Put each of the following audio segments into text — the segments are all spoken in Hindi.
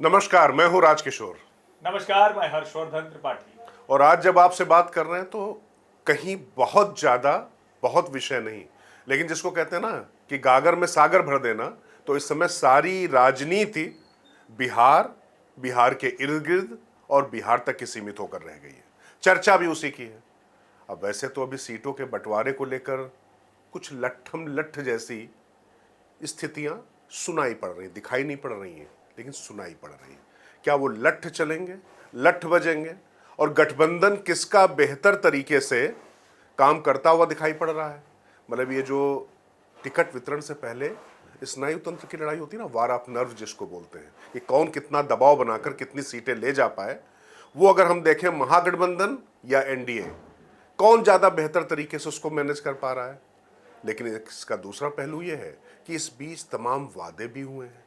नमस्कार, मैं हूं राजकिशोर। नमस्कार, मैं हर्षवर्धन त्रिपाठी। और आज जब आपसे बात कर रहे हैं तो कहीं बहुत ज़्यादा, बहुत विषय नहीं, लेकिन जिसको कहते हैं ना कि गागर में सागर भर देना, तो इस समय सारी राजनीति बिहार, बिहार के इर्द गिर्द और बिहार तक की सीमित होकर रह गई है। चर्चा भी उसी की है। अब वैसे तो अभी सीटों के बंटवारे को लेकर कुछ लट्ठम लट्ठ जैसी स्थितियां सुनाई पड़ रही, दिखाई नहीं पड़ रही हैं, लेकिन सुनाई पड़ रही हैं। क्या वो लट्ठ चलेंगे, लट्ठ बजेंगे, और गठबंधन किसका बेहतर तरीके से काम करता हुआ दिखाई पड़ रहा है? मतलब ये जो टिकट वितरण से पहले स्नायु तंत्र की लड़ाई होती है ना, वार ऑफ नर्व जिसको बोलते हैं, कि कौन कितना दबाव बनाकर कितनी सीटें ले जा पाए, वो अगर हम देखें महागठबंधन या एनडीए, कौन ज्यादा बेहतर तरीके से उसको मैनेज कर पा रहा है। लेकिन इसका दूसरा पहलू यह है कि इस बीच तमाम वादे भी हुए हैं,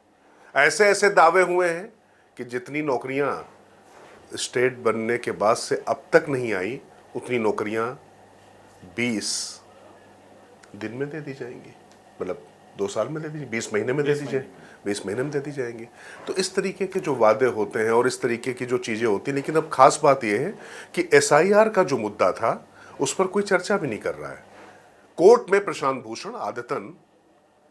ऐसे ऐसे दावे हुए हैं कि जितनी नौकरियां स्टेट बनने के बाद से अब तक नहीं आई, उतनी नौकरियां 20 दिन में दे दी जाएंगी। मतलब 2 साल में दे दीजिए, 20 महीने में दे दीजिए, 20 महीने में दे दी जाएंगी। तो इस तरीके के जो वादे होते हैं और इस तरीके की जो चीज़ें होती हैं, लेकिन अब खास बात यह है कि एसआईआर का जो मुद्दा था उस पर कोई चर्चा भी नहीं कर रहा है। कोर्ट में प्रशांत भूषण आदतन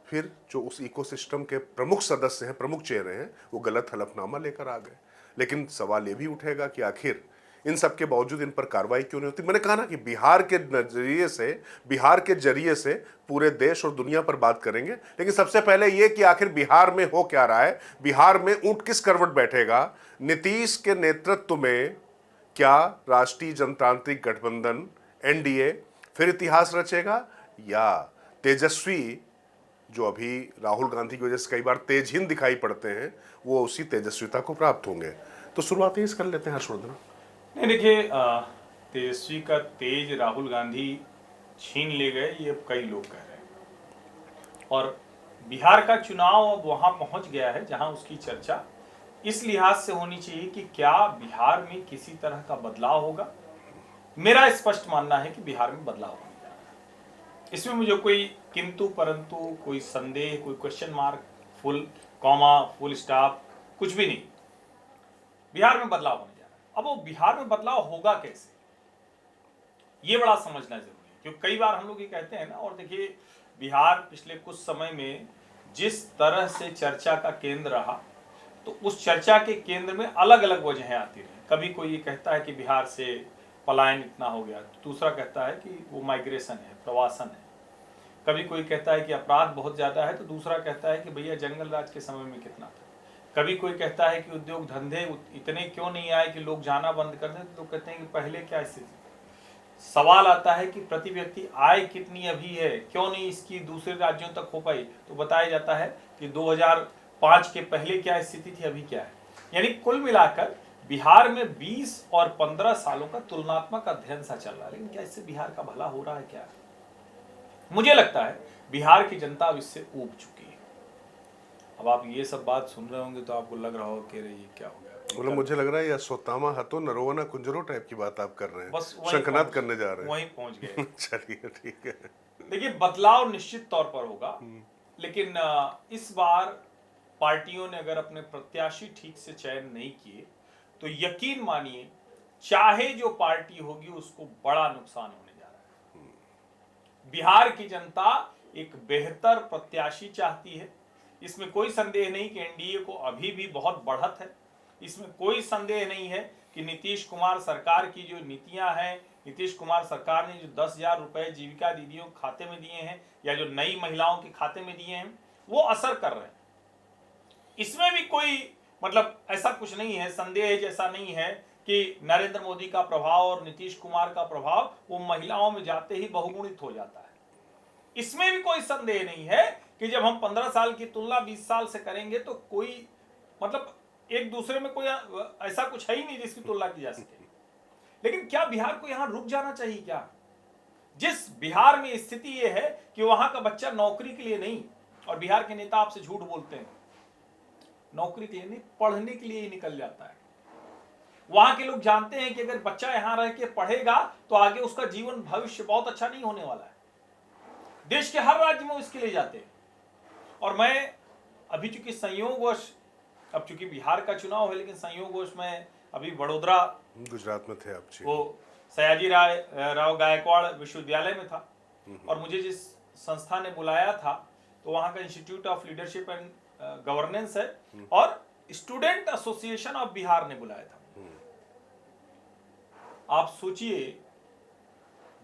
फिर जो उस इकोसिस्टम के प्रमुख सदस्य हैं, प्रमुख चेहरे हैं, वो गलत हलफनामा लेकर आ गए। लेकिन सवाल ये भी उठेगा कि आखिर इन सब के बावजूद इन पर कार्रवाई क्यों नहीं होती। मैंने कहा ना कि बिहार के नजरिए से, बिहार के जरिए से पूरे देश और दुनिया पर बात करेंगे, लेकिन सबसे पहले ये कि आखिर बिहार में हो क्या रहा है, बिहार में ऊंट किस करवट बैठेगा। नीतीश के नेतृत्व में क्या राष्ट्रीय जनतांत्रिक गठबंधन एनडीए फिर इतिहास रचेगा, या तेजस्वी जो अभी राहुल गांधी की वजह से कई बार तेजहीन दिखाई पड़ते हैं, वो उसी तेजस्विता को प्राप्त होंगे। तो शुरुआत ही कर लेते हैं हर्षवर्धन। नहीं, देखिए, तेजस्वी का तेज राहुल गांधी छीन ले गए, ये अब कई लोग कह रहे हैं। और बिहार का चुनाव अब वहां पहुंच गया है जहां उसकी चर्चा इस लिहाज से होनी चाहिए कि क्या बिहार में किसी तरह का बदलाव होगा। मेरा स्पष्ट मानना है कि बिहार में बदलाव होने जा रहा है। इसमें मुझे कोई किंतु परंतु, कोई संदेह, कोई question mark, full comma, full stop, कुछ भी नहीं। बिहार में बदलाव होने जा रहा है। अब वो बिहार में बदलाव होगा कैसे, ये बड़ा समझना जरूरी है। क्योंकि कई बार हम लोग ये कहते हैं ना, और देखिए, बिहार पिछले कुछ समय में जिस तरह से चर्चा का केंद्र रहा, तो उस चर्चा के केंद्र में अलग अलग वजहें आती रही। कभी कोई ये कहता है कि बिहार से पलायन इतना हो गया, दूसरा कहता है कि वो माइग्रेशन है, प्रवासन है। कभी कोई कहता है कि अपराध बहुत ज्यादा है, तो दूसरा कहता है कि भैया जंगल राज के समय में कितना था। कभी कोई कहता है कि उद्योग धंधे इतने क्यों नहीं आए कि लोग जाना बंद कर दें, तो लोग कहते हैं कि पहले क्या स्थिति। सवाल आता है कि प्रति व्यक्ति आय कितनी अभी है, क्यों नहीं इसकी दूसरे राज्यों तक हो पाई, तो बताया जाता है कि 2005 के पहले क्या स्थिति थी, अभी क्या है। यानी कुल मिलाकर बिहार में 20 और 15 सालों का तुलनात्मक अध्ययन सा चल रहा है। लेकिन क्या इससे बिहार का भला हो रहा है? क्या मुझे लगता है बिहार की जनता अब इससे ऊब चुकी है। अब आप ये सब बात सुन रहे होंगे तो आपको लग रहा हो कि अरे ये क्या हो गया। मतलब मुझे लग रहा है या सोतामा हतो नरोवना कुंजरो टाइप की बात आप कर रहे हैं, बस शंखनाद करने जा रहे हैं, वहीं पहुंच गए। चलिए ठीक है। देखिए, बदलाव निश्चित तौर पर होगा, लेकिन इस बार पार्टियों ने अगर अपने प्रत्याशी ठीक से चयन नहीं किए तो यकीन मानिए, चाहे जो पार्टी होगी उसको बड़ा नुकसान होने जा रहा है। बिहार की जनता एक बेहतर प्रत्याशी चाहती है, इसमें कोई संदेह नहीं कि एनडीए को अभी भी बहुत बढ़त है। इसमें कोई संदेह नहीं है कि नीतीश कुमार सरकार की जो नीतियां हैं, नीतीश कुमार सरकार ने जो 10,000 रुपए जीविका दीदियों के खाते में दिए हैं, या जो नई महिलाओं के खाते में दिए हैं, वो असर कर रहे हैं। इसमें भी कोई मतलब ऐसा कुछ नहीं है, संदेह जैसा नहीं है कि नरेंद्र मोदी का प्रभाव और नीतीश कुमार का प्रभाव वो महिलाओं में जाते ही बहुगुणित हो जाता है। इसमें भी कोई संदेह नहीं है कि जब हम 15 साल की तुलना 20 साल से करेंगे तो कोई मतलब एक दूसरे में कोई ऐसा कुछ है ही नहीं जिसकी तुलना की जा सके। लेकिन क्या बिहार को यहां रुक जाना चाहिए? क्या जिस बिहार में स्थिति यह है कि वहां का बच्चा नौकरी के लिए नहीं, और बिहार के नेता आपसे झूठ बोलते हैं, नौकरी के लिए नहीं, पढ़ने के लिए ही निकल जाता है। वहां के लोग जानते हैं कि अगर बच्चा यहां रह के पढ़ेगा तो आगे उसका जीवन भविष्य बहुत अच्छा नहीं होने वाला है। देश के हर राज्य में इसके लिए जाते हैं। और मैं अभी चूंकि संयोगवश अब चूंकि बिहार का चुनाव है, लेकिन संयोगवश में अभी वडोदरा, गुजरात में थे आप जी। वो सयाजी राव गायकवाड़ विश्वविद्यालय में था, और मुझे जिस संस्था ने बुलाया था तो वहाँ का institute of leadership and governance है, और स्टूडेंट एसोसिएशन ऑफ बिहार ने बुलाया था। आप सोचिए,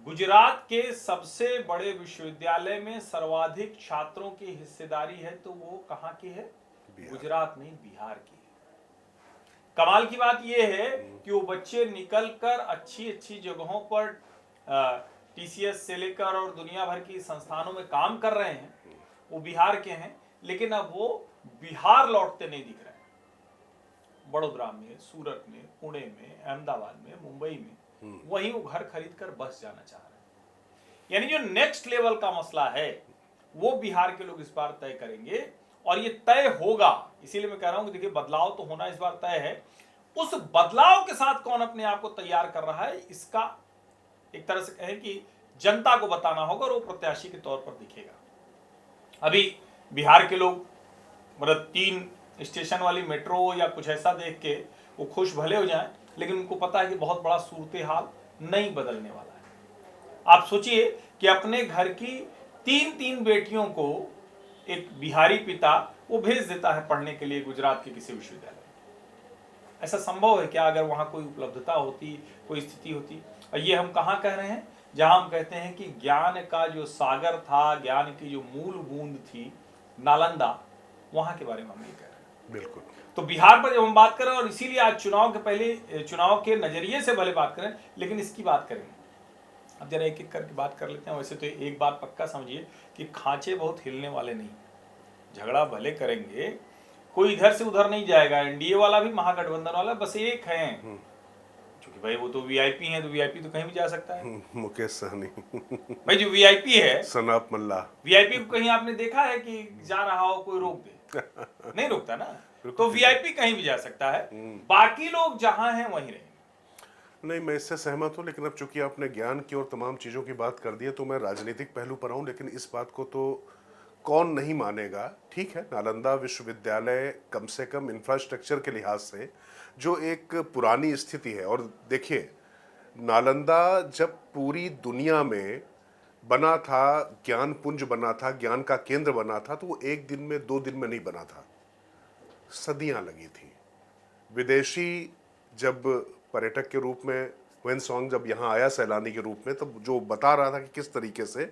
गुजरात के सबसे बड़े विश्वविद्यालय में सर्वाधिक छात्रों की हिस्सेदारी है, तो वो कहाँ की है? गुजरात नहीं, बिहार की है। कमाल की बात यह है कि वो बच्चे निकलकर अच्छी अच्छी जगहों पर टीसीएस से लेकर और दुनिया भर की संस्थानों में काम कर रहे हैं, वो बिहार के हैं, लेकिन अब वो बिहार लौटते नहीं दिख रहे हैं। बड़ोदरा में, सूरत में, पुणे में, अहमदाबाद में, मुंबई में वहीं वो घर खरीद कर बस जाना चाह रहे हैं। यानी जो नेक्स्ट लेवल का मसला है वो बिहार के लोग इस बार तय करेंगे, और ये तय होगा। इसीलिए मैं कह रहा हूं कि देखिए, बदलाव तो होना इस बार तय है। उस बदलाव के साथ कौन अपने आप को तैयार कर रहा है, इसका एक तरह से कहें कि जनता को बताना होगा, और वो प्रत्याशी के तौर पर दिखेगा। अभी बिहार के लोग मतलब 3 स्टेशन वाली मेट्रो या कुछ ऐसा देख के वो खुश भले हो जाएं, लेकिन उनको पता है कि बहुत बड़ा सूरत हाल नहीं बदलने वाला है। आप सोचिए कि अपने घर की 3 बेटियों को एक बिहारी पिता वो भेज देता है पढ़ने के लिए गुजरात के किसी विश्वविद्यालय में। ऐसा संभव है क्या? अगर वहां कोई उपलब्धता होती, कोई स्थिति होती। और ये हम कहाँ कह रहे हैं? जहां हम कहते हैं कि ज्ञान का जो सागर था, ज्ञान की जो मूल बूंद थी, नालंदा, वहां के बारे में हम ये कह रहे हैं। बिल्कुल। तो बिहार पर जब हम बात करें, और इसीलिए आज चुनाव के पहले, चुनाव के नजरिए से भले बात करें, लेकिन इसकी बात करेंगे। अब जरा एक एक करके बात कर लेते हैं। वैसे तो एक बात पक्का समझिए कि खांचे बहुत हिलने वाले नहीं। झगड़ा भले करेंगे, कोई इधर से उधर नहीं जाएगा। एनडीए वाला भी, महागठबंधन वाला, बस एक है, क्योंकि भाई वो तो वीआईपी हैं, तो वीआईपी तो कहीं भी जा सकता है। मुकेश सहनी भाई जो वीआईपी है, सनाप मल्ला, वीआईपी को कहीं आपने देखा है कि जा रहा हो कोई रोक दे? नहीं रोकता ना। तो वीआईपी कहीं भी जा सकता है, बाकी लोग जहां हैं वहीं रहेंगे। नहीं, मैं इससे सहमत हूँ, लेकिन अब चूंकि आपने ज्ञान की और तमाम चीज़ों की बात कर दी है, तो मैं राजनीतिक पहलू पर आऊँ। लेकिन इस बात को तो कौन नहीं मानेगा। ठीक है, नालंदा विश्वविद्यालय कम से कम इंफ्रास्ट्रक्चर के लिहाज से जो एक पुरानी स्थिति है, और देखिए, नालंदा जब पूरी दुनिया में बना था, ज्ञान पुंज बना था, ज्ञान का केंद्र बना था, तो वो 1 दिन में 2 दिन में नहीं बना था, सदियां लगी थी। विदेशी जब पर्यटक के रूप में हुएनसांग जब यहाँ आया सैलानी के रूप में, तब जो बता रहा था कि किस तरीके से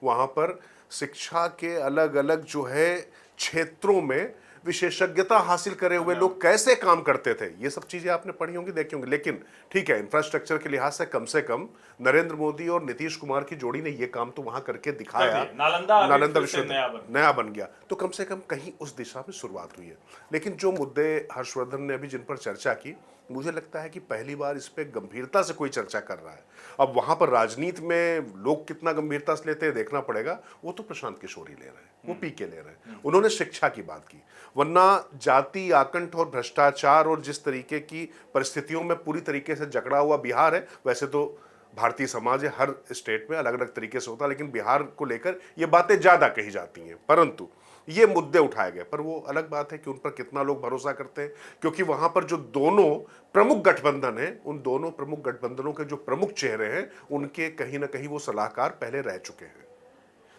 वहाँ पर शिक्षा के अलग अलग जो है क्षेत्रों में विशेषज्ञता हासिल करे हुए लोग कैसे काम करते थे, ये सब चीजें आपने पढ़ी होंगी, देखी होंगी। लेकिन ठीक है, इंफ्रास्ट्रक्चर के लिहाज से कम नरेंद्र मोदी और नीतीश कुमार की जोड़ी ने ये काम तो वहां करके दिखाया। नालंदा विश्वविद्यालय नया बन गया, तो कम से कम कहीं उस दिशा में शुरुआत हुई है। लेकिन जो मुद्दे हर्षवर्धन ने अभी जिन पर चर्चा की, मुझे लगता है कि पहली बार इस पे गंभीरता से कोई चर्चा कर रहा है। अब वहां पर राजनीति में लोग कितना गंभीरता से लेते हैं देखना पड़ेगा। वो तो प्रशांत किशोर ही ले रहे हैं, वो पीके ले रहे हैं, उन्होंने शिक्षा की बात की। वरना जाति आकंठ और भ्रष्टाचार और जिस तरीके की परिस्थितियों में पूरी तरीके से जकड़ा हुआ बिहार है, वैसे तो भारतीय समाज है, हर स्टेट में अलग अलग तरीके से होता है, लेकिन बिहार को लेकर ये बातें ज्यादा कही जाती हैं। परंतु ये मुद्दे उठाए गए, पर वो अलग बात है कि उन पर कितना लोग भरोसा करते हैं, क्योंकि वहां पर जो दोनों प्रमुख गठबंधन हैं, उन दोनों प्रमुख गठबंधनों के जो प्रमुख चेहरे हैं, उनके कहीं ना कहीं वो सलाहकार पहले रह चुके हैं।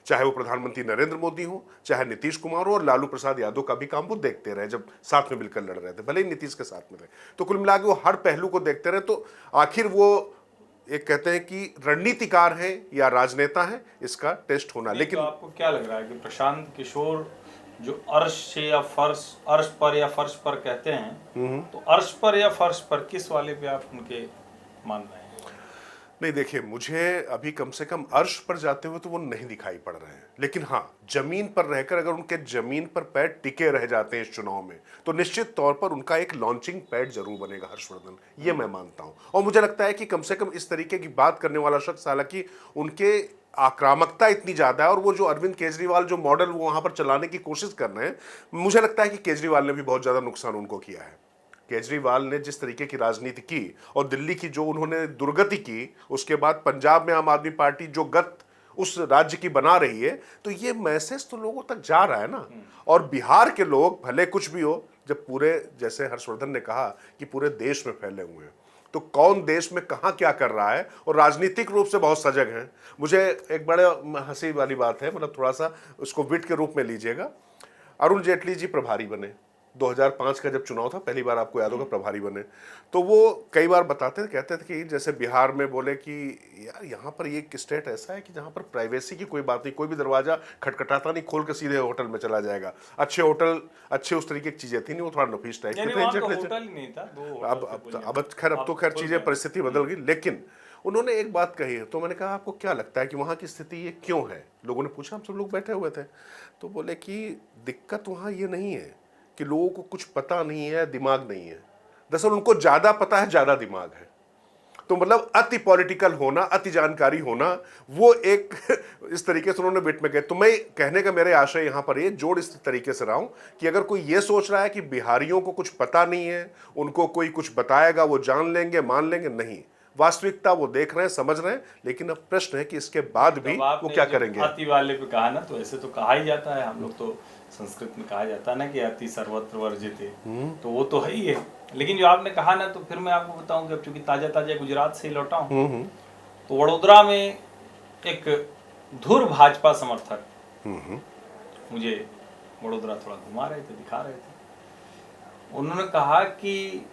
चाहे वो प्रधानमंत्री नरेंद्र मोदी हो, चाहे नीतीश कुमार हो, और लालू प्रसाद यादव का भी काम वो देखते रहे जब साथ में मिलकर लड़ रहे थे, भले ही नीतीश के साथ में थे। तो कुल मिला के वो हर पहलू को देखते रहे। तो आखिर वो एक कहते हैं कि रणनीतिकार हैं या राजनेता हैं, इसका टेस्ट होना। लेकिन तो आपको क्या लग रहा है कि प्रशांत किशोर जो अर्श से या फर्श, अर्श पर या फर्श पर कहते हैं, तो अर्श पर या फर्श पर किस वाले पे आप उनके मान रहे हैं? नहीं, देखिए, मुझे अभी कम से कम अर्श पर जाते हुए तो वो नहीं दिखाई पड़ रहे हैं, लेकिन हाँ, जमीन पर रहकर अगर उनके जमीन पर पैर टिके रह जाते हैं इस चुनाव में, तो निश्चित तौर पर उनका एक लॉन्चिंग पैड जरूर बनेगा हर्षवर्धन, ये मैं मानता हूं। और मुझे लगता है कि कम से कम इस तरीके की बात करने वाला शख्स, हालांकि उनके आक्रामकता इतनी ज्यादा है, और वो जो अरविंद केजरीवाल जो मॉडल वो वहां पर चलाने की कोशिश कर रहे हैं, मुझे लगता है कि केजरीवाल ने भी बहुत ज्यादा नुकसान उनको किया है। केजरीवाल ने जिस तरीके की राजनीति की और दिल्ली की जो उन्होंने दुर्गति की, उसके बाद पंजाब में आम आदमी पार्टी जो गत उस राज्य की बना रही है, तो ये मैसेज तो लोगों तक जा रहा है ना। और बिहार के लोग भले कुछ भी हो, जब पूरे, जैसे हर्षवर्धन ने कहा कि पूरे देश में फैले हुए हैं, तो कौन देश में कहाँ क्या कर रहा है, और राजनीतिक रूप से बहुत सजग हैं। मुझे एक बड़े हंसी वाली बात है, मतलब थोड़ा सा उसको विट के रूप में लीजिएगा। अरुण जेटली जी प्रभारी बने 2005 का जब चुनाव था, पहली बार, आपको याद होगा, प्रभारी बने। तो वो कई बार बताते थे, कहते थे कि जैसे बिहार में बोले कि यार यहाँ पर ये एक स्टेट ऐसा है कि जहाँ पर प्राइवेसी की कोई बात नहीं, कोई भी दरवाजा खटखटाता नहीं, खोल के सीधे होटल में चला जाएगा। अच्छे होटल, अच्छे उस तरीके की चीजें थी नहीं, वो थोड़ा नफीस टाइप के थे। होटल ही नहीं था, अब खैर, अब तो खैर चीजें, परिस्थिति बदल गई। लेकिन उन्होंने एक बात कही है, तो मैंने कहा आपको क्या लगता है कि वहाँ की स्थिति ये क्यों है? लोगों ने पूछा, हम सब लोग बैठे हुए थे, तो बोले कि दिक्कत वहाँ ये नहीं है कि लोगों को कुछ पता नहीं है, दिमाग नहीं है। दरअसल उनको ज़्यादा पता है, ज़्यादा दिमाग है। तो मतलब अति पॉलिटिकल होना, अति जानकारी होना, वो एक इस तरीके से उन्होंने बिट में गए। तो मैं कहने का मेरे आशय यहाँ पर ये जोड़ इस तरीके से रहा हूँ कि अगर कोई ये सोच रहा है कि बिहारियों को कुछ पता नहीं है, उनको कोई कुछ बताएगा वो जान लेंगे, मान लेंगे, नहीं। वास्तविकता वो देख रहे हैं, समझ रहे हैं, लेकिन अब प्रश्न है कि इसके बाद भी वो क्या करेंगे। अति वाले पे कहा ना, तो ऐसे तो कहा ही जाता है, हम लोग तो संस्कृत में कहा जाता है ना कि अति सर्वत्र वर्जिते, तो वो तो है ही है। लेकिन जो आपने कहा ना, तो फिर मैं आपको बताऊं कि अब चूंकि ताजा ताजा गुजरात से ही लौटा हूं, तो वडोदरा में एक धुर भाजपा समर्थक मुझे वडोदरा थोड़ा घुमा रहे थे, दिखा रहे थे। उन्होंने कहा कि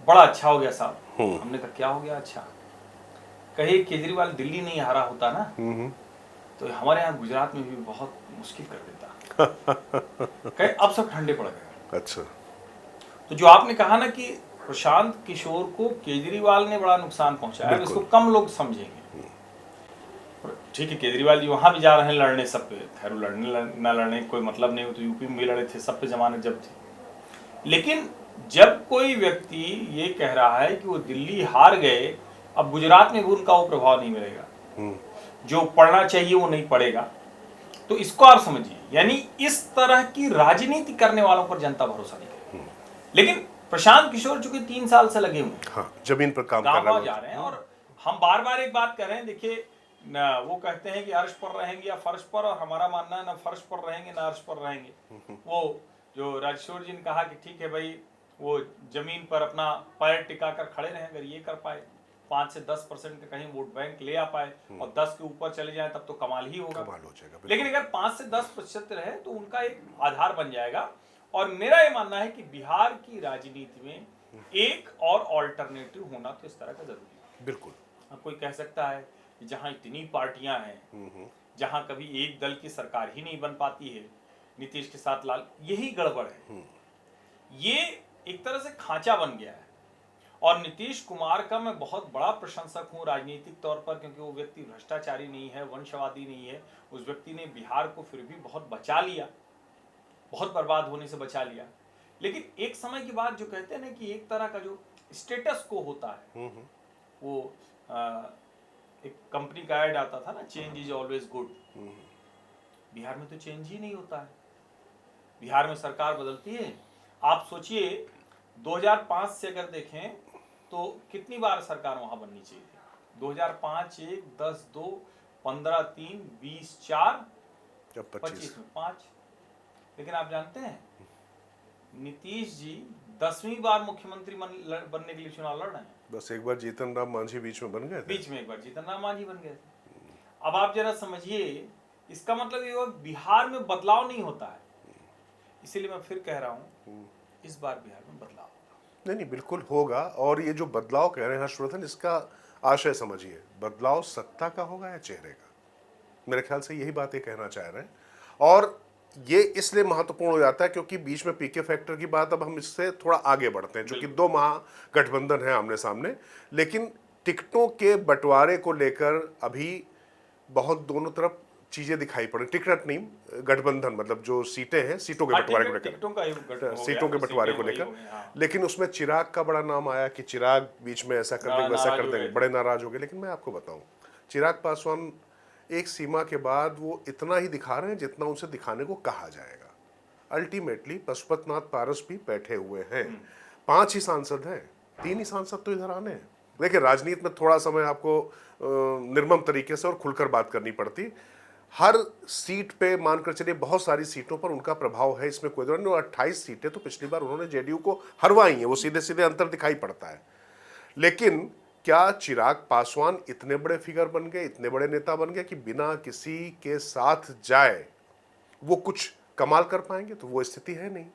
बड़ा अच्छा हो गया साहब। हमने कहा क्या हो गया अच्छा? कहे केजरीवाल दिल्ली नहीं हारा होता ना, तो हमारे यहाँ गुजरात में भी बहुत मुश्किल कर देता। कहे अब सब ठंडे पड़ गए। अच्छा, तो जो आपने कहा ना कि प्रशांत किशोर को केजरीवाल ने बड़ा नुकसान पहुंचाया, इसको कम लोग समझेंगे। ठीक है, केजरीवाल जी वहां भी जा रहे हैं लड़ने, सब पे, खैर लड़ने ना लड़ने कोई मतलब नहीं हो, तो यूपी में भी लड़े थे, सब पे जमानत जब्त थी। लेकिन जब कोई व्यक्ति ये कह रहा है कि वो दिल्ली हार गए, अब गुजरात में भी उनका वो प्रभाव नहीं मिलेगा, जो पढ़ना चाहिए वो नहीं पड़ेगा, तो इसको आप समझिए। यानी इस तरह की राजनीति करने वालों पर जनता भरोसा नहीं करेगी। लेकिन प्रशांत किशोर चूंकि 3 साल से लगे हुए हैं, हाँ, जमीन पर काम गाँव जा रहे हैं, और हम बार बार एक बात कर रहे हैं, देखिए ना, वो कहते हैं कि अर्श पर रहेंगे या फर्श पर, और हमारा मानना है ना फर्श पर रहेंगे ना अर्श पर रहेंगे। वो जो राजकिशोर जी ने कहा कि ठीक है भाई, वो जमीन पर अपना पैर टिका कर खड़े रहें, अगर ये कर पाए 5 से 10% का कहीं वोट बैंक ले आ पाए और 10 के ऊपर चले जाए, तब तो कमाल ही होगा, कमाल हो जाएगा। लेकिन अगर 5 से 10% रहे तो उनका एक आधार बन जाएगा। और मेरा ये मानना है कि बिहार की राजनीति में एक और ऑल्टरनेटिव होना तो इस तरह का जरूरी है। बिल्कुल। अब कोई कह सकता है कि जहां इतनी पार्टियां हैं, जहां कभी एक दल की सरकार ही नहीं बन पाती है, नीतीश के साथ लाल, यही गड़बड़ है। ये एक तरह से खांचा बन गया है। और नीतीश कुमार का मैं बहुत बड़ा प्रशंसक हूं राजनीतिक तौर पर, क्योंकि वो व्यक्ति भ्रष्टाचारी नहीं है, वंशवादी नहीं है। उस व्यक्ति ने बिहार को फिर भी बहुत बचा लिया, बहुत बर्बाद होने से बचा लिया। लेकिन एक समय के बाद जो कहते हैं ना कि एक तरह का जो स्टेटस को होता है, वो एक कंपनी का ऐड आता था ना, change is always good. Bihar में तो चेंज ही नहीं होता है। बिहार में सरकार बदलती है, आप सोचिए 2005 से अगर देखें तो कितनी बार सरकार वहां बननी चाहिए थी? 2005 1, 10 2, 15 3, 20 4, 25 में 5। लेकिन आप जानते हैं नीतीश जी 10वीं बार मुख्यमंत्री बनने के लिए चुनाव लड़ रहे हैं। बस एक बार जीतन राम मांझी बीच में बन गए थे। बीच में एक बार जीतन राम मांझी बन गए थे। अब आप जरा समझिए, इसका मतलब ये बिहार में बदलाव नहीं होता है। इसीलिए मैं फिर कह रहा हूं, इस बार बिहार में बदलाव होगा। नहीं, बिल्कुल होगा। और ये जो बदलाव कह रहे हैं हर्षवर्धन, इसका आशय समझिए, बदलाव सत्ता का होगा या चेहरे का? मेरे ख्याल से यही बात ये कहना चाह रहे हैं। और ये इसलिए महत्वपूर्ण हो जाता है क्योंकि बीच में पीके फैक्टर की बात, अब हम इससे थोड़ा आगे बढ़ते हैं, क्योंकि 2 महागठबंधन है आमने सामने। लेकिन टिकटों के बंटवारे को लेकर अभी बहुत दोनों तरफ चीजें दिखाई पड़ी। टिकट नहीं, गठबंधन, मतलब जो सीटें हैं, सीटों के बंटवारे को लेकर, सीटों के बंटवारे को लेकर। लेकिन उसमें चिराग का बड़ा नाम आया कि चिराग बीच में ऐसा कर देंगे, वैसा कर देंगे, बड़े नाराज हो गए। लेकिन मैं आपको बताऊं, चिराग पासवान एक सीमा के बाद वो इतना ही दिखा रहे हैं जितना उनसे दिखाने को कहा जाएगा। अल्टीमेटली पशुपतनाथ पारस भी बैठे हुए हैं, 5 ही सांसद हैं, 3 ही सांसद तो इधर आने हैं। देखिए, राजनीति में थोड़ा समय आपको निर्मम तरीके से और खुलकर बात करनी पड़ती। हर सीट पे मानकर चलिए बहुत सारी सीटों पर उनका प्रभाव है, इसमें कोई दौर नहीं। 28 सीटें तो पिछली बार उन्होंने जेडीयू को हरवाई हैं, वो सीधे सीधे अंतर दिखाई पड़ता है। लेकिन क्या चिराग पासवान इतने बड़े फिगर बन गए, इतने बड़े नेता बन गए कि बिना किसी के साथ जाए वो कुछ कमाल कर पाएंगे? तो वो स्थिति है नहीं।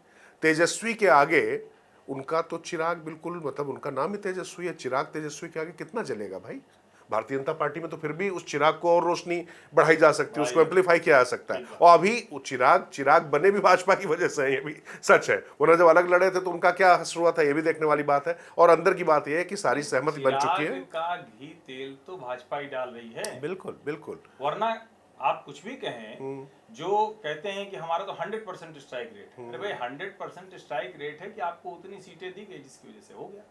तेजस्वी के आगे उनका तो चिराग बिल्कुल, मतलब उनका नाम ही तेजस्वी है, चिराग तेजस्वी के आगे कितना जलेगा भाई? भारतीय जनता पार्टी में तो फिर भी उस चिराग को और रोशनी बढ़ाई जा सकती है, उसको एम्पलीफाई किया जा सकता है। और अभी वो चिराग बने भी भाजपा की वजह से, ये भी सच है। उन्होंने जब अलग लड़े थे तो उनका क्या असर हुआ था, ये भी देखने वाली बात है। और अंदर की बात यह है कि सारी सहमति बन चुकी है। चिराग का घी तेल तो भाजपा ही डाल रही है। बिल्कुल बिल्कुल। वरना आप कुछ भी कहें, जो कहते हैं कि हमारा तो 100% स्ट्राइक रेट है। अरे भाई 100% स्ट्राइक रेट है कि आपको उतनी सीटें दी गई जिसकी वजह से हो गया।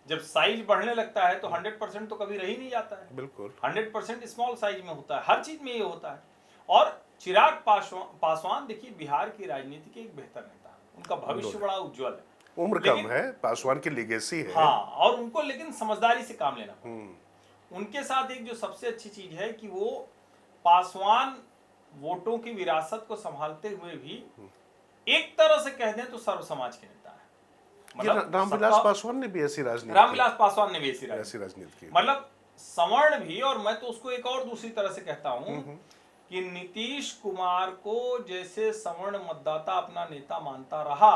जब साइज बढ़ने लगता है तो 100% तो कभी रह ही नहीं जाता है। बिल्कुल 100% स्मॉल साइज में होता है, हर चीज में ये होता है। और चिराग पासवान देखिए बिहार की राजनीति के एक बेहतर नेता है, उनका भविष्य बड़ा उज्जवल है। उम्र कम है, पासवान की लीगेसी है। हाँ, और उनको लेकिन समझदारी से काम लेना पड़ता। उनके साथ एक जो सबसे अच्छी चीज है कि वो पासवान वोटों की विरासत को संभालते हुए भी एक तरह से कह दें तो सर्व समाज के नेता है। रामविलास पासवान ने भी ऐसी राजनीति रामविलास पासवान ने भी ऐसी राजनीति की। मतलब सवर्ण भी, और मैं तो उसको एक और दूसरी तरह से कहता हूं कि नीतीश कुमार को जैसे सवर्ण मतदाता अपना नेता मानता रहा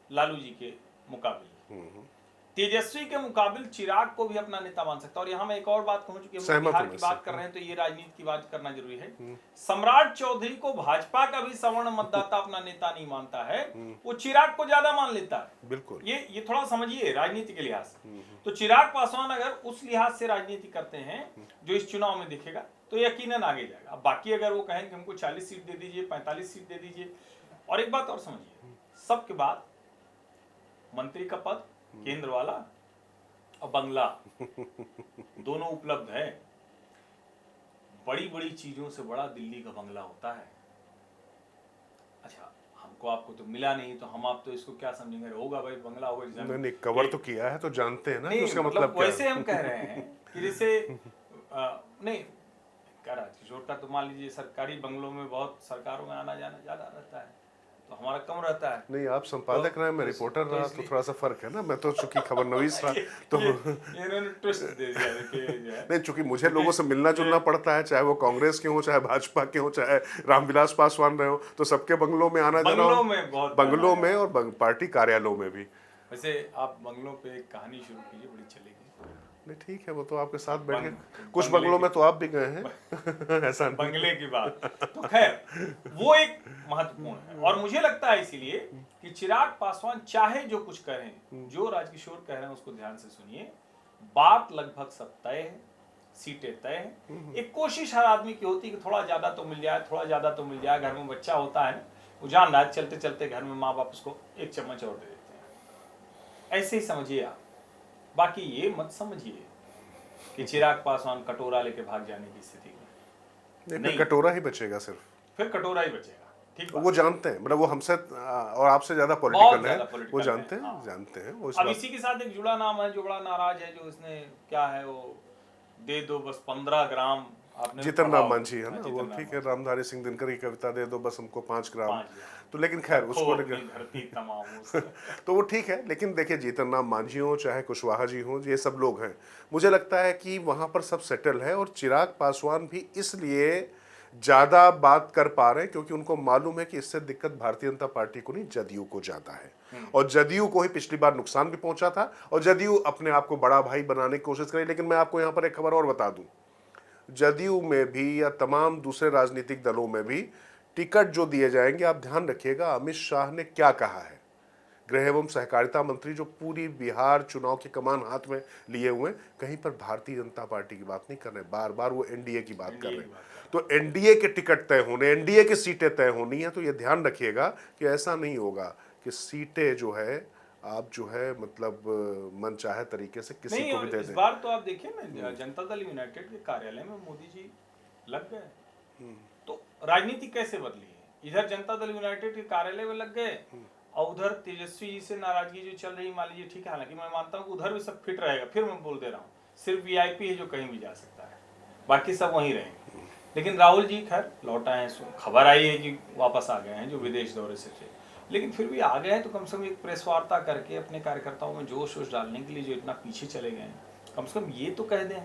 लालू जी के मुकाबले, तेजस्वी के मुकाबले चिराग को भी अपना नेता मान सकता है। और यहाँ मैं एक और बात कहूं, चूंकि हम बिहार की बात कर रहे हैं तो ये राजनीति की बात करना जरूरी है। सम्राट चौधरी को भाजपा का भी सवर्ण मतदाता अपना नेता नहीं मानता है, वो चिराग को ज्यादा मान लेता है। बिल्कुल, ये थोड़ा समझिए राजनीति के लिहाज से। तो चिराग पासवान अगर उस लिहाज से राजनीति करते हैं जो इस चुनाव में दिखेगा तो यकीनन आगे जाएगा। अब बाकी अगर वो कहें कि हमको 40 सीट दे दीजिए, 45 सीट दे दीजिए। और एक बात और समझिए, सबके बाद मंत्री का पद केंद्र वाला और बंगला दोनों उपलब्ध है। बड़ी बड़ी चीजों से बड़ा दिल्ली का बंगला होता है। अच्छा, हमको आपको तो मिला नहीं तो हम आप तो इसको क्या समझेंगे, होगा भाई बंगला होगा। नहीं, कवर तो किया है तो जानते हैं ना उसका मतलब वैसे हम कह रहे हैं कि जैसे नहीं क्या, राजकिशोर का तो मान लीजिए सरकारी बंगलों में बहुत सरकारों में आना जाना ज्यादा रहता है, तो हमारा कम रहता है। नहीं, आप संपादक रहे, मैं रिपोर्टर रहा, तो थोड़ा सा फर्क है ना। मैं तो चूंकि खबरनवीस रहा तो इन्होंने ट्विस्ट दे दिया। नहीं, चूंकि मुझे लोगों से मिलना जुलना पड़ता है, चाहे वो कांग्रेस के हो, चाहे भाजपा के हो, चाहे रामविलास पासवान रहे हो, तो सबके बंगलों में आना जाना, बंगलों में और पार्टी कार्यालयों में भी। वैसे आप बंगलों पे एक कहानी शुरू कीजिए, बड़ी चलेगी। नहीं ठीक है, वो तो आपके साथ बैठे, कुछ बंगलों में तो आप भी गए हैं ऐसा बंगले की बात तो खैर वो एक महत्वपूर्ण है। और मुझे लगता है इसीलिए कि चिराग पासवान चाहे जो कुछ करें, जो राजकिशोर कह रहे हैं उसको ध्यान से सुनिए, बात लगभग सब तय है, सीटें तय है। एक कोशिश हर आदमी की होती है कि थोड़ा ज्यादा तो मिल जाए, थोड़ा ज्यादा तो मिल जाए। घर में बच्चा होता है, वो जान रहा है चलते चलते घर में माँ बाप उसको एक चम्मच और दे देते हैं। ऐसे ही समझिए आप। बाकी ये मत समझिए कि चिराग पासवान कटोरा लेके भाग जाने की स्थिति में नहीं, कटोरा ही बचेगा, सिर्फ फिर कटोरा ही बचेगा। ठीक, वो जानते हैं, मतलब वो हमसे और आपसे ज्यादा पॉलिटिकल है, वो जानते हैं, जानते हैं वो। अब इसी के साथ एक जुड़ा नाम है जो बड़ा नाराज है, जो इसने क्या है वो दे दो बस 15 ग्राम, आपने जीतन राम मांझी है ना वो, ठीक है, रामधारी सिंह दिनकर की कविता दे दो बस हमको 5 ग्राम। तो लेकिन खैर उसको तो वो ठीक है। लेकिन देखिए, जीतन राम मांझी हो चाहे कुशवाहा जी हो, ये सब लोग हैं, मुझे लगता है कि वहां पर सब सेटल है। और चिराग पासवान भी इसलिए ज्यादा बात कर पा रहे हैं क्योंकि उनको मालूम है कि इससे दिक्कत भारतीय जनता पार्टी को नहीं, जदयू को ज्यादा है। और जदयू को ही पिछली बार नुकसान भी पहुंचा था, और जदयू अपने आप को बड़ा भाई बनाने की कोशिश करी। लेकिन मैं आपको यहाँ पर एक खबर और बता दूं, जदयू में भी या तमाम दूसरे राजनीतिक दलों में भी टिकट जो दिए जाएंगे, आप ध्यान रखिएगा अमित शाह ने क्या कहा है। गृह एवं सहकारिता मंत्री जो पूरी बिहार चुनाव की कमान हाथ में लिए हुए, कहीं पर भारतीय जनता पार्टी की बात नहीं कर रहे, बार बार वो एनडीए की बात कर रहे हैं। तो एनडीए के टिकट तय होने, एनडीए की सीटें तय होनी है। तो ये ध्यान रखिएगा कि ऐसा नहीं होगा कि सीटें जो है आप जो है मतलब मन चाहे तरीके से किसी को भी दे दें। इस बार तो आप देखिए ना, जनता दल यूनाइटेड के कार्यालय में मोदी जी लग गए। तो राजनीति कैसे बदली है, इधर जनता दल यूनाइटेड के कार्यालय में लग गए और उधर तेजस्वी जी से नाराजगी जो चल रही, मान लीजिए, ठीक है, हालांकि मैं मानता हूँ कि उधर भी सब फिट रहेगा। फिर मैं बोल दे रहा हूँ, सिर्फ वीआईपी है जो कहीं भी जा सकता है, बाकी सब वहीं रहेंगे। लेकिन राहुल जी खैर लौट आए हैं, खबर आई है कि वापस आ गए हैं जो विदेश दौरे से थे, लेकिन फिर भी आ गए हैं तो कम से कम एक प्रेस वार्ता करके अपने कार्यकर्ताओं में जोश वोश डालने के लिए जो इतना पीछे चले गए हैं, कम से कम ये तो कह दें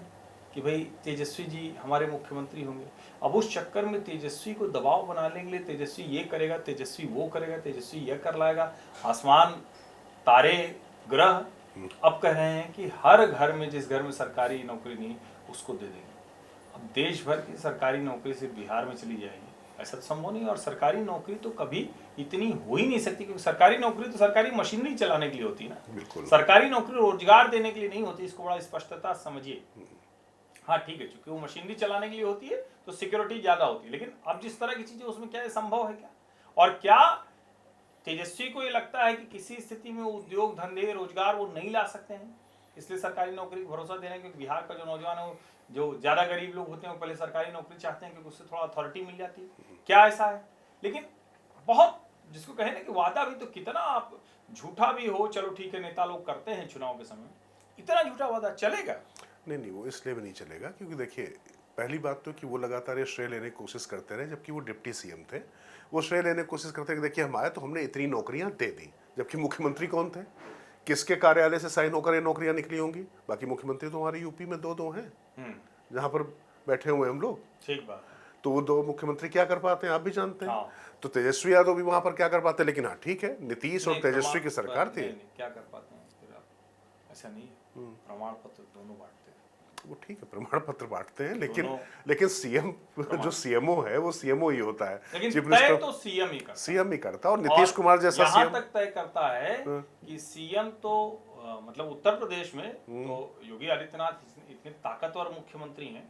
कि भाई तेजस्वी जी हमारे मुख्यमंत्री होंगे। अब उस चक्कर में तेजस्वी को दबाव बनाने के लिए तेजस्वी ये करेगा, तेजस्वी वो करेगा, तेजस्वी यह कर लाएगा, आसमान तारे ग्रह अब कह रहे हैं कि हर घर में, जिस घर में सरकारी नौकरी नहीं उसको दे देंगे। अब देश भर की सरकारी नौकरी सिर्फ बिहार में चली जाएगी, ऐसा तो संभव नहीं। और सरकारी नौकरी तो कभी इतनी हो ही नहीं सकती, क्योंकि सरकारी नौकरी तो सरकारी मशीनरी चलाने के लिए होती है ना, सरकारी नौकरी रोजगार देने के लिए नहीं होती, इसको बड़ा स्पष्टता समझिए। हाँ ठीक है, चूंकि वो मशीनरी चलाने के लिए होती है तो सिक्योरिटी ज्यादा होती है, लेकिन अब जिस तरह की चीजें उसमें क्या संभव है क्या? और क्या तेजस्वी को ये लगता है कि किसी स्थिति में उद्योग धंधे रोजगार वो नहीं ला सकते हैं, इसलिए सरकारी नौकरी का भरोसा दे रहे हैं? क्योंकि बिहार का जो नौजवान है, जो ज्यादा गरीब लोग होते हैं, वो पहले सरकारी नौकरी चाहते हैं क्योंकि उससे थोड़ा अथॉरिटी मिल जाती है। क्या ऐसा है? लेकिन बहुत, जिसको कहे ना कि वादा भी तो कितना आप झूठा भी हो, चलो ठीक है नेता लोग करते हैं चुनाव के समय, इतना झूठा वादा चलेगा? नहीं, वो इसलिए भी नहीं चलेगा क्योंकि देखिए, पहली बात तो कि वो लगातार ये श्रेय लेने की कोशिश करते रहे, जबकि वो डिप्टी सीएम थे। वो श्रेय लेने की कोशिश करते कि देखिए हम आए तो हमने इतनी नौकरियां दे दी, जबकि मुख्यमंत्री कौन थे? किसके कार्यालय से साइन होकर ये नौकरियां निकली होंगी? बाकी मुख्यमंत्री तो हमारे यूपी में दो हैं जहां पर बैठे हुए हम लोग। ठीक बात। तो वो दो मुख्यमंत्री क्या कर पाते हैं आप भी जानते हैं। हाँ। तो तेजस्वी यादव भी वहां पर क्या कर पाते हैं, लेकिन हाँ ठीक है, नीतीश और तेजस्वी की सरकार थी। क्या कर पाते हैं फिर आप? ऐसा नहीं, प्रमाण पत्र दोनों बांटते हैं। वो ठीक है, प्रमाण पत्र बांटते हैं, लेकिन सीएम जो सीएमओ है वो सीएमओ ही होता है। लेकिन तय तो सीएम ही करता। और नीतीश कुमार जैसा सीएम तक तय करता है कि सीएम तो मतलब उत्तर प्रदेश में तो योगी आदित्यनाथ इतने ताकतवर मुख्यमंत्री हैं,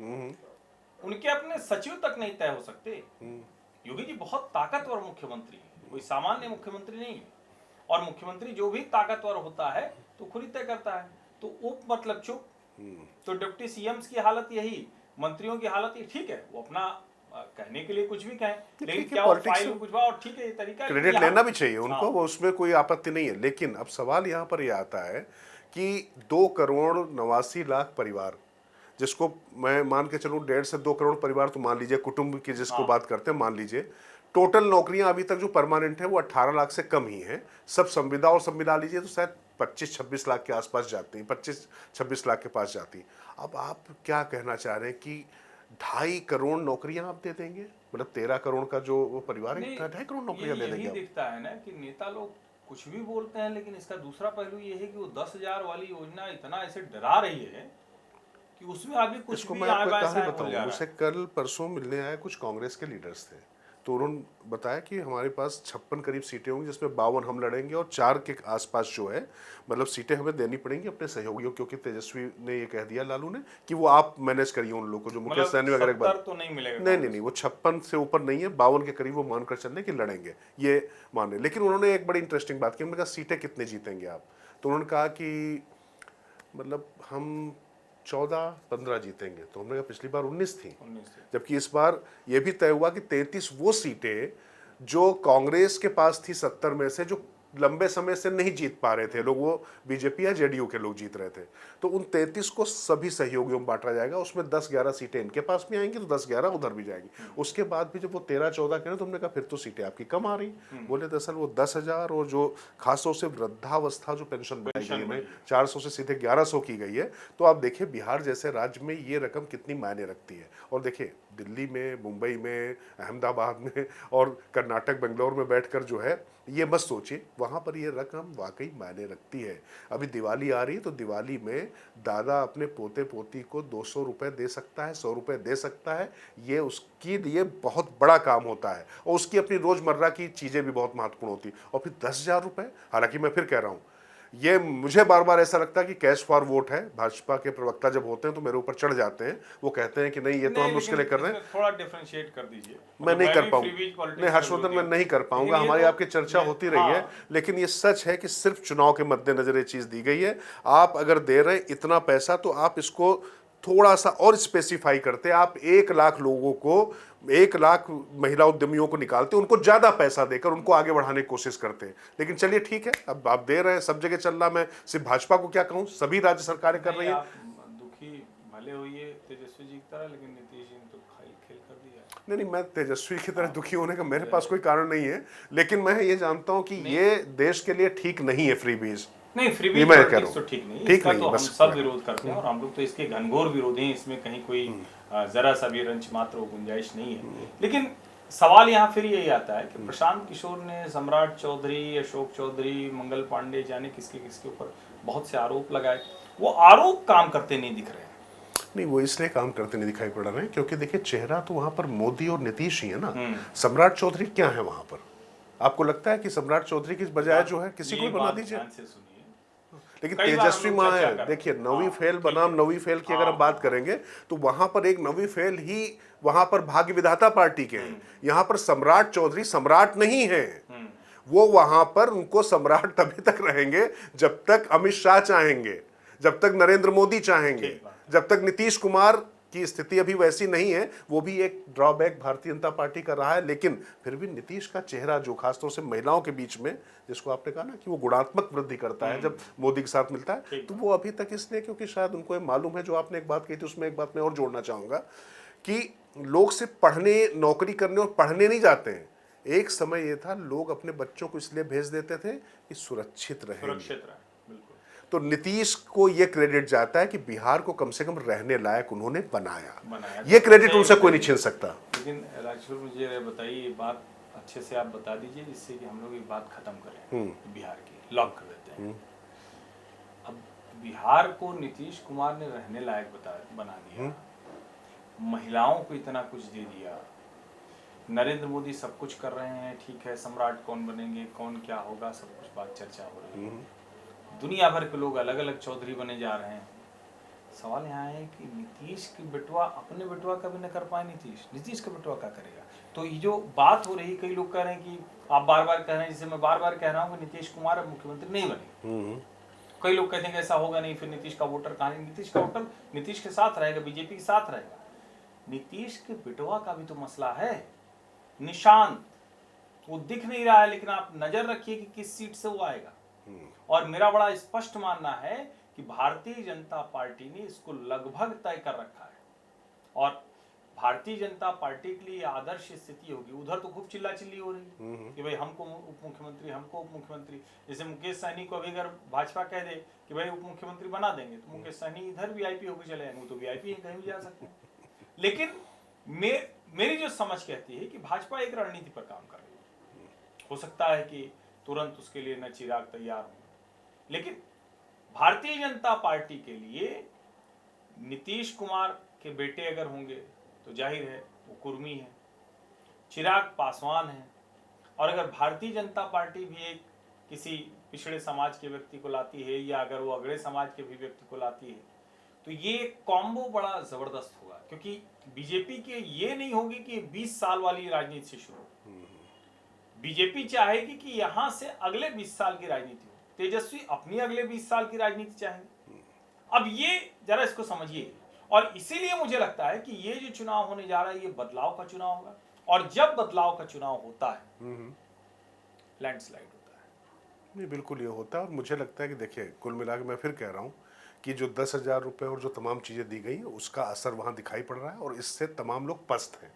उनके अपने सचिव तक नहीं तय हो सकते। योगी जी बहुत ताकतवर मुख्यमंत्री है, कोई सामान्य मुख्यमंत्री नहीं है। और मुख्यमंत्री जो भी ताकतवर होता है तो खुद ही तय करता है। तो उप मतलब चुप। तो डिप्टी सीएम्स की हालत यही, मंत्रियों की हालत ये, ठीक है वो अपना कहने के लिए कुछ भी कहें, लेकिन क्या वो फाइल में कुछ और ठीक है, ये तरीका क्रेडिट लेना भी चाहिए उनको। हाँ। वो उसमें कोई आपत्ति नहीं है, लेकिन अब सवाल यहाँ पर यह आता है कि 2,89,00,000 परिवार, जिसको मैं मान के चलूं 1.5 से 2 करोड़ परिवार तो मान लीजिए, कुटुंब की जिसको बात करते हैं मान लीजिए, टोटल नौकरियां अभी तक जो परमानेंट है वो 18 लाख से कम ही है। सब संविदा और सब मिला लीजिए तो शायद 25-26 लाख के आसपास जाती है, 25-26 लाख के पास जाती। अब आप क्या कहना चाह रहे हैं कि 2.5 करोड़ नौकरियां आप दे देंगे? मतलब 13 करोड़ का जो वो परिवार है 2.5 करोड़ नौकरियां दे देंगे? यही दिखता है ना कि नेता लोग कुछ भी बोलते हैं, लेकिन इसका दूसरा पहलू ये है कि वो 10,000 वाली योजना इतना ऐसे डरा रही है कि उसमें आदमी कुछ भी मैं आपको कहानी बताऊं। उसे कल परसों मिलने आए कुछ कांग्रेस के लीडर्स थे, तो उन्होंने बताया कि हमारे पास 56 करीब सीटें होंगी, जिसमें 52 हम लड़ेंगे और 4 के आसपास जो है मतलब सीटें हमें देनी पड़ेंगी अपने सहयोगियों, क्योंकि तेजस्वी ने ये कह दिया लालू ने कि वो आप मैनेज करिए उन लोगों को, जो मुकेश सहनी वगैरह के बाद तो नहीं मिलेगा। नहीं, वो 56 से ऊपर नहीं है, 52 के करीब वो मानकर चलने की लड़ेंगे, ये माने। लेकिन उन्होंने एक बड़ी इंटरेस्टिंग बात की, उन्होंने कहा सीटें कितने जीतेंगे आप? तो उन्होंने कहा कि मतलब हम 14-15 जीतेंगे। तो हमने कहा पिछली बार 19 थी, जबकि इस बार यह भी तय हुआ कि 33 वो सीटें जो कांग्रेस के पास थी 70 में से, जो लंबे समय से नहीं जीत पा रहे थे लोग, वो बीजेपी या जेडीयू के लोग जीत रहे थे, तो उन 33 को सभी सहयोगियों में बांटा जाएगा। उसमें 10-11 सीटें इनके पास भी आएंगी तो 10-11 उधर भी जाएंगी। उसके बाद भी जब वो 13-14 करें तो हमने कहा फिर तो सीटें आपकी कम आ रही। बोले दरअसल वो 10,000 और जो खासतौर से वृद्धावस्था जो पेंशन बढ़ाई गई है 400 से सीधे 1100 की गई है, तो आप देखिए बिहार जैसे राज्य में ये रकम कितनी मायने रखती है। और देखिए दिल्ली में, मुंबई में, अहमदाबाद में और कर्नाटक बेंगलोर में बैठकर जो है ये मत सोचिए, वहाँ पर ये रकम वाकई मायने रखती है। अभी दिवाली आ रही है तो दिवाली में दादा अपने पोते पोती को 200 रुपये दे सकता है, 100 रुपये दे सकता है, ये उसके लिए बहुत बड़ा काम होता है। और उसकी अपनी रोज़मर्रा की चीज़ें भी बहुत महत्वपूर्ण होती। और फिर 10,000 रुपये, हालांकि मैं फिर कह रहा हूँ, ये मुझे बार बार ऐसा लगता है कि कैश फॉर वोट है। भाजपा के प्रवक्ता जब होते हैं तो मेरे ऊपर चढ़ जाते हैं, वो कहते हैं कि नहीं ये तो हम उसके लिए कर रहे हैं। थोड़ा डिफरेंशिएट कर दीजिए। मैं नहीं कर पाऊंगा, नहीं हर्षवर्धन, मैं नहीं कर पाऊंगा। हमारी आपकी चर्चा होती रही है, लेकिन ये सच है कि सिर्फ चुनाव के मद्देनजर ये चीज दी गई है। आप अगर दे रहे हैं इतना पैसा तो आप इसको थोड़ा सा और स्पेसिफाई करते। आप 1 लाख लोगों को, 1 लाख महिला उद्यमियों को निकालते, उनको ज्यादा पैसा देकर उनको आगे बढ़ाने की कोशिश करते हैं। लेकिन चलिए ठीक है, अब आप दे रहे हैं, सब जगह चल रहा। मैं सिर्फ भाजपा को क्या कहूं, सभी राज्य सरकारें कर रही हैं। दुखी भले हुई है तेजस्वी जी की तरह, लेकिन नीतीश जी ने तो खेल कर दिया। नहीं, मैं तेजस्वी की तरह दुखी होने का मेरे पास कोई कारण नहीं है, लेकिन मैं ये जानता हूं कि ये देश के लिए ठीक नहीं है फ्रीबीज। नहीं, फ्रीबीज ये मैं कह रहा पॉलिटिक्स तो हूं, ठीक नहीं है, ठीक इसका नहीं तो है, हम बस सब विरोध करते हैं और हम लोग तो इसके घनघोर विरोधी हैं, इसमें कहीं कोई जरा सा भी रंच मात्र गुंजाइश नहीं है। लेकिन सवाल यहाँ फिर यही आता है कि प्रशांत किशोर ने सम्राट चौधरी, अशोक चौधरी, मंगल पांडे, जाने किसके किसके ऊपर बहुत से आरोप लगाए, वो आरोप काम करते नहीं दिख रहे हैं। नहीं, वो इसलिए काम करते नहीं दिखाई पड़ रहे हैं क्योंकि देखिए, चेहरा तो वहां पर मोदी और नीतीश ही है ना। सम्राट चौधरी क्या है वहां पर? आपको लगता है कि सम्राट चौधरी की बजाय जो है किसी को भी बना दीजिए? ध्यान से सुनिए, लेकिन कई बार हम तेजस्वी लोग मां चर्चा है, कर देखिए, रहे हैं। नवी हाँ, फेल ठीक बनाम है। नवी फेल की अगर हम बात हाँ। करेंगे तो वहां पर एक नवी फेल ही वहां पर भाग्य विधाता पार्टी के हैं। यहां पर सम्राट चौधरी सम्राट नहीं है। वो वहां पर उनको सम्राट तभी तक रहेंगे जब तक अमित शाह चाहेंगे, जब तक नरेंद्र मोदी चाहेंगे, ठीक बात है। जब तक नीतीश कुमार की स्थिति अभी वैसी नहीं है। वो भी एक ड्रॉबैक भारतीय जनता पार्टी का रहा है, लेकिन फिर भी नीतीश का चेहरा जो खासतौर से महिलाओं के बीच में, जिसको आपने कहा ना कि वो गुणात्मक वृद्धि करता है जब मोदी के साथ मिलता है, तो वो अभी तक इसलिए क्योंकि शायद उनको ये मालूम है, जो आपने एक बात कही थी उसमें एक बात मैं और जोड़ना चाहूंगा कि लोग सिर्फ पढ़ने, नौकरी करने और पढ़ने नहीं जाते हैं। एक समय ये था लोग अपने बच्चों को इसलिए भेज देते थे कि सुरक्षित रहेंगे। सुरक्षित रहे, बिल्कुल। तो नीतीश को ये क्रेडिट जाता है कि बिहार को कम से कम रहने लायक उन्होंने बनाया। ये क्रेडिट उनसे कोई नहीं छीन सकता। लेकिन राजकुमार, मुझे बताइए, ये बात अच्छे से आप बता दीजिए जिससे कि हम लोग ये बात खत्म करें, बिहार की लॉक कर देते हैं। अब बिहार को नीतीश कुमार ने रहने लायक बना दिया, महिलाओं को इतना कुछ दे दिया, नरेंद्र मोदी सब कुछ कर रहे हैं, ठीक है, सम्राट कौन बनेंगे, कौन क्या होगा, सब कुछ बात चर्चा हो रही है, दुनिया भर के लोग अलग अलग चौधरी बने जा रहे हैं। सवाल यहाँ है कि नीतीश की बेटवा अपने बेटवा का भी न कर पाए, नीतीश का बेटवा क्या करेगा? तो ये जो बात हो रही, कई लोग कह रहे हैं कि आप बार बार कह रहे हैं, जिसे मैं बार बार कह रहा हूँ कि नीतीश कुमार अब मुख्यमंत्री नहीं बने। कई लोग कहते हैं कि ऐसा होगा नहीं, फिर नीतीश का वोटर कहाँ है? नीतीश का वोटर नीतीश के साथ रहेगा, बीजेपी के साथ रहेगा। नीतीश के बेटवा का भी तो मसला है, निशांत, वो दिख नहीं रहा है, लेकिन आप नजर रखिए कि किस सीट से वो आएगा। और मेरा बड़ा स्पष्ट मानना है कि भारतीय जनता पार्टी ने इसको लगभग तय कर रखा है और भारतीय जनता पार्टी के लिए आदर्श स्थिति होगी। उधर तो खूब चिल्ला चिल्ली हो रही है कि भाई हमको उप मुख्यमंत्री, हमको उप मुख्यमंत्री। जैसे मुकेश सहनी को अभी अगर भाजपा कह दे कि भाई उप मुख्यमंत्री बना देंगे तो मुकेश सहनी इधर वीआईपी होकर चले जाएंगे, तो वीआईपी कहीं भी जा सकते हैं। लेकिन मेरी जो समझ कहती है कि भाजपा एक रणनीति पर काम कर रही है। हो सकता है कि तुरंत उसके लिए न चिराग तैयार हो, लेकिन भारतीय जनता पार्टी के लिए नीतीश कुमार के बेटे अगर होंगे तो जाहिर है वो कुर्मी है, चिराग पासवान है, और अगर भारतीय जनता पार्टी भी एक किसी पिछड़े समाज के व्यक्ति को लाती है या अगर वो अगड़े समाज के भी व्यक्ति को लाती है तो ये कॉम्बो बड़ा जबरदस्त होगा। क्योंकि बीजेपी के ये नहीं होगी कि 20 साल वाली राजनीति से शुरू, बीजेपी चाहेगी कि यहां से अगले 20 साल की राजनीति हो। तेजस्वी अपनी अगले 20 साल की राजनीति चाहेंगे। अब ये जरा इसको समझिए, और इसीलिए मुझे लगता है कि ये जो चुनाव होने जा रहा है ये बदलाव का चुनाव होगा, और जब बदलाव का चुनाव होता है लैंडस्लाइड होता है। नहीं, बिल्कुल ये होता है। और मुझे लगता है कि देखिए, कुल मिला के मैं फिर कह रहा हूँ कि जो 10,000 रुपये और जो तमाम चीज़ें दी गई उसका असर वहाँ दिखाई पड़ रहा है, और इससे तमाम लोग पस्त हैं।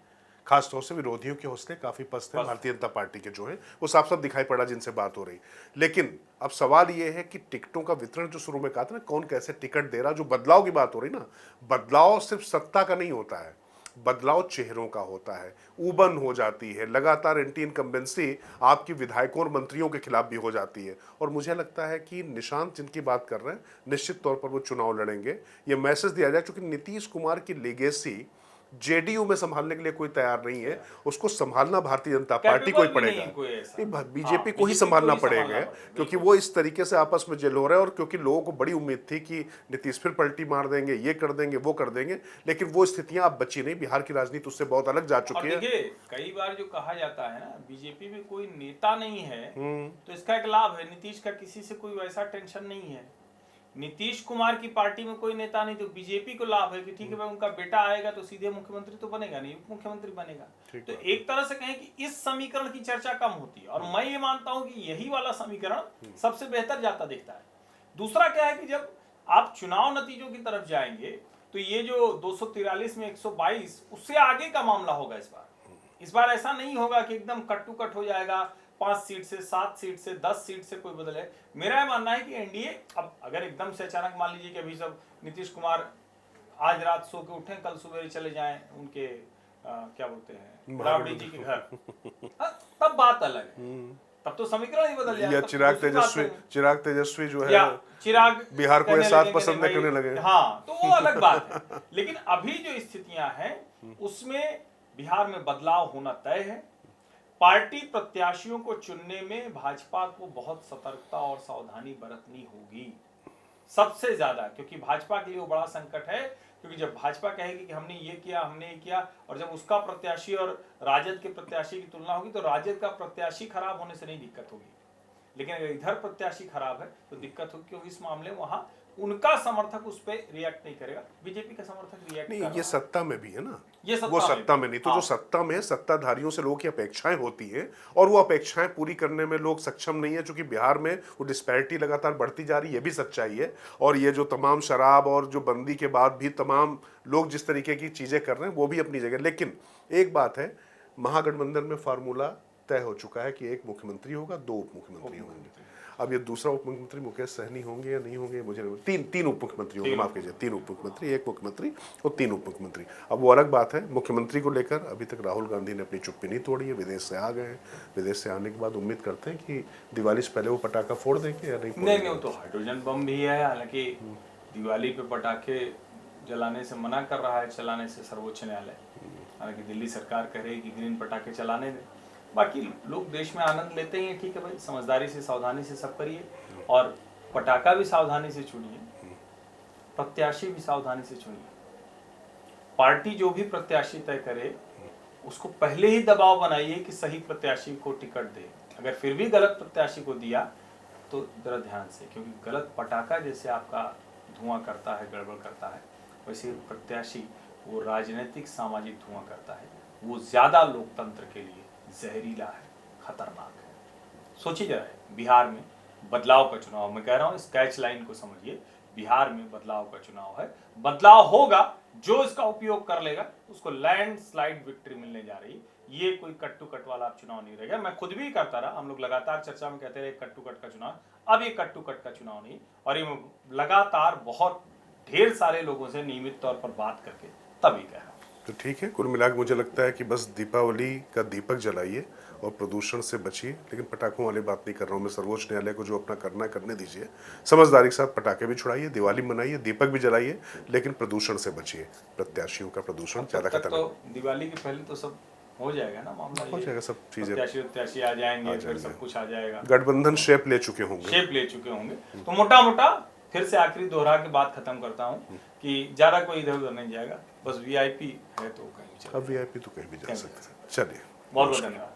खासतौर से विरोधियों के हौसले काफ़ी पस्त हैं भारतीय जनता पार्टी के जो है, वो साफ साफ दिखाई पड़ा जिनसे बात हो रही। लेकिन अब सवाल ये है कि टिकटों का वितरण, जो शुरू में कहा था ना, कौन कैसे टिकट दे रहा, जो बदलाव की बात हो रही ना, बदलाव सिर्फ सत्ता का नहीं होता है, बदलाव चेहरों का होता है। उबन हो जाती है, लगातार एंटी इनकम्बेंसी आपकी विधायकों और मंत्रियों के खिलाफ भी हो जाती है। और मुझे लगता है कि निशांत जिनकी बात कर रहे हैं, निश्चित तौर पर वो चुनाव लड़ेंगे। ये मैसेज दिया जाए, क्योंकि नीतीश कुमार की लेगेसी जेडीयू में संभालने के लिए कोई तैयार नहीं है, उसको संभालना भारतीय जनता पार्टी को ही पड़ेगा, बीजेपी को ही संभालना पड़ेगा, क्योंकि वो इस तरीके से आपस में जेल हो रहे हैं। और क्योंकि लोगों को बड़ी उम्मीद थी कि नीतीश फिर पलटी मार देंगे, ये कर देंगे, वो कर देंगे, लेकिन वो स्थितियां अब बची नहीं। बिहार की राजनीति उससे बहुत अलग जा चुकी है। कई बार जो कहा जाता है ना, बीजेपी में कोई नेता नहीं है, तो इसका एक लाभ है, नीतीश का किसी से कोई वैसा टेंशन नहीं है। नीतीश कुमार की पार्टी में कोई नेता नहीं, तो बीजेपी को लाभ है कि ठीक है भाई, उनका बेटा आएगा तो सीधे मुख्यमंत्री तो बनेगा नहीं, उप मुख्यमंत्री बनेगा। तो एक तरह से कहें कि इस समीकरण की चर्चा कम होती है, और मैं ये मानता हूं कि यही वाला समीकरण सबसे बेहतर जाता दिखता है। दूसरा क्या है कि जब आप चुनाव नतीजों की तरफ जाएंगे तो ये जो 243 में 122 उससे आगे का मामला होगा इस बार। इस बार ऐसा नहीं होगा कि एकदम कट टू कट हो जाएगा, 5 सीट से 7 सीट से 10 सीट से कोई बदले। मेरा यह मानना है कि एनडीए, अब अगर एकदम से अचानक मान लीजिए कि अभी सब नीतीश कुमार आज रात सो के उठें, कल सुबह चले जाएं उनके क्या बोलते हैं राबड़ी जी के घर, तब बात अलग है, तब तो समीकरण ही बदल जाएगा। या चिराग तेजस्वी जो है चिराग बिहार को ये साथ पसंद करने लगे, हाँ, तो वो अलग बात है। लेकिन अभी जो स्थितियां हैं उसमें बिहार में बदलाव होना तय है। पार्टी प्रत्याशियों को चुनने में भाजपा को बहुत सतर्कता और सावधानी बरतनी होगी सबसे ज्यादा, क्योंकि भाजपा के लिए वो बड़ा संकट है। क्योंकि जब भाजपा कहेगी कि हमने ये किया, और जब उसका प्रत्याशी और राजद के प्रत्याशी की तुलना होगी तो राजद का प्रत्याशी खराब होने से नहीं दिक्कत होगी, लेकिन अगर इधर प्रत्याशी खराब है तो दिक्कत होगी, क्योंकि इस मामले में वहां उनका समर्थक उस पर रिएक्ट नहीं करेगा, बीजेपी का समर्थक रिएक्ट नहीं। ये सत्ता में भी है ना, ये वो सत्ता में नहीं तो जो सत्ता में सत्ताधारियों से लोगों की अपेक्षाएं होती हैं और वो अपेक्षाएं पूरी करने में लोग सक्षम नहीं है, क्योंकि बिहार में वो डिस्पैरिटी लगातार बढ़ती जा रही है, ये भी सच्चाई है। और ये जो तमाम शराब और जो बंदी के बाद भी तमाम लोग जिस तरीके की चीजें कर रहे हैं वो भी अपनी जगह। लेकिन एक बात है, महागठबंधन में फार्मूला तय हो चुका है कि एक मुख्यमंत्री होगा, 2 उप मुख्यमंत्री होंगे। अब ये दूसरा उप मुख्यमंत्री मुकेश सहनी होंगे या नहीं होंगे मुझे नहीं, तीन उप मुख्यमंत्री होंगे, माफ कीजिए, 3 उप मुख्यमंत्री, 1 मुख्यमंत्री और 3 उप मुख्यमंत्री। अब वो अलग बात है, मुख्यमंत्री को लेकर अभी तक राहुल गांधी ने अपनी चुप्पी नहीं तोड़ी है, विदेश से आ गए हैं। विदेश से आने के बाद उम्मीद करते हैं कि दिवाली से पहले वो पटाखा फोड़ देंगे या नहीं, वो तो हाइड्रोजन बम भी है। हालांकि दिवाली पे पटाखे जलाने से मना कर रहा है, चलाने से सर्वोच्च न्यायालय। हालांकि दिल्ली सरकार कह रही है कि ग्रीन पटाखे चलाने दें, बाकी लोग देश में आनंद लेते ही हैं, ठीक है भाई, समझदारी से सावधानी से सब करिए, और पटाखा भी सावधानी से चुनिए, प्रत्याशी भी सावधानी से चुनिए। पार्टी जो भी प्रत्याशी तय करे उसको पहले ही दबाव बनाइए कि सही प्रत्याशी को टिकट दे। अगर फिर भी गलत प्रत्याशी को दिया तो जरा ध्यान से, क्योंकि गलत पटाखा जैसे आपका धुआं करता है, गड़बड़ करता है, वैसे प्रत्याशी वो राजनीतिक सामाजिक धुआं करता है, वो ज्यादा लोकतंत्र के लिए जहरीला है, खतरनाक है। सोचिए जरा, बिहार में बदलाव का चुनाव, मैं कह रहा हूं इस कैच लाइन को समझिए, बिहार में बदलाव का चुनाव है, बदलाव होगा, जो इसका उपयोग कर लेगा उसको लैंडस्लाइड विक्ट्री मिलने जा रही। ये कोई कट टू कट वाला चुनाव नहीं रहेगा। मैं खुद भी करता रहा, हम लोग लगातार चर्चा में कहते रहे कट टू कट का चुनाव, अब ये कट टू कट का चुनाव नहीं, और ये लगातार बहुत ढेर सारे लोगों से नियमित तौर पर बात करके तभी कह रहा हूं। तो ठीक है, कुल मिलाकर मुझे लगता है कि बस दीपावली का दीपक जलाइए और प्रदूषण से बचिए। लेकिन पटाखों वाली बात नहीं कर रहा हूँ मैं, सर्वोच्च न्यायालय को जो अपना करना है करने दीजिए, समझदारी के साथ पटाखे भी छुड़ाइए, दिवाली मनाइए, दीपक भी जलाइए, लेकिन प्रदूषण से बचिए। प्रत्याशियों का प्रदूषण ज्यादा खतरनाक। तो दिवाली के पहले तो सब हो जाएगा ना, मामला हो जाएगा, सब चीजें प्रत्याशी आ जाएंगे, फिर सब कुछ आ जाएगा, गठबंधन शेप ले चुके होंगे। तो मोटा मोटा फिर से आखिरी दोहरा के बात खत्म करता हूँ कि ज्यादा कोई इधर उधर नहीं जाएगा, बस वीआईपी है तो कहीं, अब वीआईपी तो कहीं भी जा सकते हैं। चलिए, बहुत बहुत धन्यवाद।